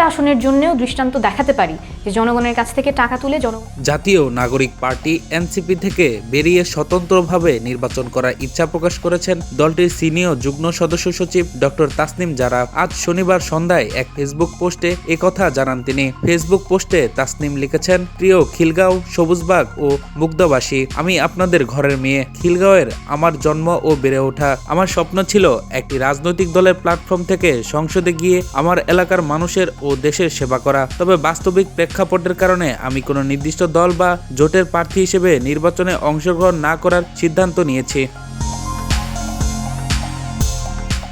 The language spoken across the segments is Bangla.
আসনের জন্যও দৃষ্টান্ত দেখাতে পারি যে জনগণের কাছ থেকে টাকা তুলে জাতীয় নাগরিক পার্টি এনসিপি থেকে বেরিয়ে স্বতন্ত্রভাবে নির্বাচন করার ইচ্ছা প্রকাশ করেছেন দলটির সিনিয়র যুগ্ম সদস্য সচিব ডক্টর তাসনিম জারা। আজ শনিবার সন্ধ্যায় এক ফেসবুক পোস্টে একথা জানান তিনি। ফেসবুক পোস্টে তাসনিম লিখেছেন, প্রিয় খিলগাঁও, সবুজবাগ ও মুগদাবাসী, আমি আপনাদের ঘরের মেয়ে। খিলগাঁওয়ের আমার জন্ম ও বেড়ে ওঠা। আমার স্বপ্ন ছিল একটি রাজনৈতিক দলের প্ল্যাটফর্ম থেকে সংসদে গিয়ে আমার এলাকার মানুষের ও দেশের সেবা করা। তবে বাস্তবিক প্রেক্ষাপটের কারণে আমি কোনো নির্দিষ্ট দল বা জোটের প্রার্থী হিসেবে নির্বাচনে অংশগ্রহণ না করার সিদ্ধান্ত নিয়েছি।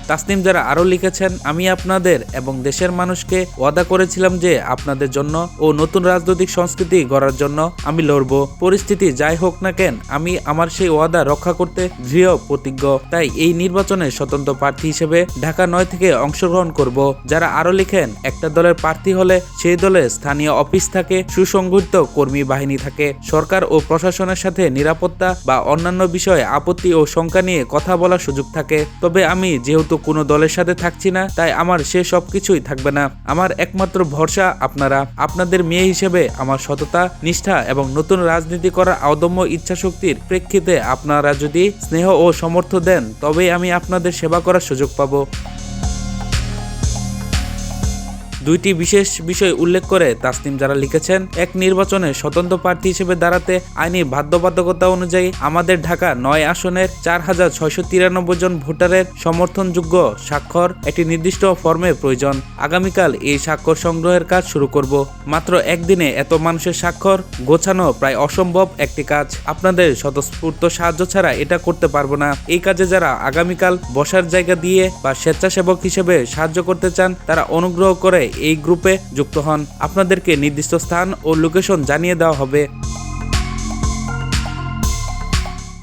তাসনিম যারা আরও লিখেছেন, আমি আপনাদের এবং দেশের মানুষকে ওয়াদা করেছিলাম যে আপনাদের জন্য ও নতুন রাজনৈতিক সংস্কৃতি গড়ার জন্য আমি লড়ব। পরিস্থিতি যাই হোক না কেন, আমি আমার সেই ওয়াদা রক্ষা করতে দৃঢ় প্রতিজ্ঞ। তাই এই নির্বাচনে স্বতন্ত্র প্রার্থী হিসেবে ঢাকা 9 থেকে অংশগ্রহণ করব। যারা আরও লিখেন, একটা দলের প্রার্থী হলে সেই দলের স্থানীয় অফিস থাকে, সুসংগঠিত কর্মী বাহিনী থাকে, সরকার ও প্রশাসনের সাথে নিরাপত্তা বা অন্যান্য বিষয়ে আপত্তি ও শঙ্কা নিয়ে কথা বলার সুযোগ থাকে। তবে আমি যেহেতু কোনো দলের সাথে থাকছি না, তাই আমার সে সব কিছুই থাকবে না। আমার একমাত্র ভরসা আপনারা। আপনাদের মেয়ে হিসেবে আমার সততা, নিষ্ঠা এবং নতুন রাজনীতি করার অদম্য ইচ্ছাশক্তির প্রেক্ষিতে আপনারা যদি স্নেহ ও সমর্থন দেন, তবেই আমি আপনাদের সেবা করার সুযোগ পাব। দুইটি বিশেষ বিষয় উল্লেখ করে তাসনিম যারা লিখেছেন, এক, নির্বাচনে স্বতন্ত্র প্রার্থী হিসেবে দাঁড়াতে আইনি বাধ্যবাধকতা অনুযায়ী আমাদের ঢাকা 9 আসনের 4,693 জন ভোটারের সমর্থনযোগ্য স্বাক্ষর একটি নির্দিষ্ট ফর্মে প্রয়োজন। আগামীকাল এই স্বাক্ষর সংগ্রহের কাজ শুরু করব। মাত্র একদিনে এত মানুষের স্বাক্ষর গোছানো প্রায় অসম্ভব একটি কাজ। আপনাদের স্বতঃস্ফূর্ত সাহায্য ছাড়া এটা করতে পারবো না। এই কাজে যারা আগামীকাল বসার জায়গা দিয়ে বা স্বেচ্ছাসেবক হিসেবে সাহায্য করতে চান, তারা অনুগ্রহ করে এই গ্রুপে যুক্ত হন। আপনাদেরকে নির্দিষ্ট স্থান ও লোকেশন জানিয়ে দেওয়া হবে।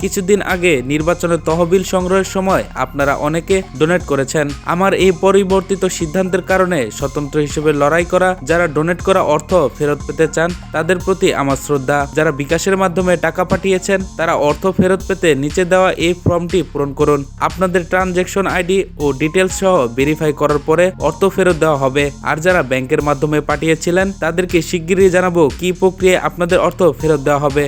কিছুদিন আগে নির্বাচনের তহবিল সংগ্রহের সময় আপনারা অনেকে ডোনেট করেছেন। আমার এই পরিবর্তিত সিদ্ধান্তের কারণে স্বতন্ত্র হিসেবে লড়াই করা যারা ডোনেট করা অর্থ ফেরত পেতে চান, তাদের প্রতি আমার শ্রদ্ধা। যারা বিকাশের মাধ্যমে টাকা পাঠিয়েছেন, তারা অর্থ ফেরত পেতে নিচে দেওয়া এই ফর্মটি পূরণ করুন। আপনাদের ট্রানজ্যাকশন আইডি ও ডিটেলস সহ ভেরিফাই করার পরে অর্থ ফেরত দেওয়া হবে। আর যারা ব্যাংকের মাধ্যমে পাঠিয়েছিলেন, তাদেরকে শিগগিরই জানাবো কি প্রক্রিয়ায় আপনাদের অর্থ ফেরত দেওয়া হবে।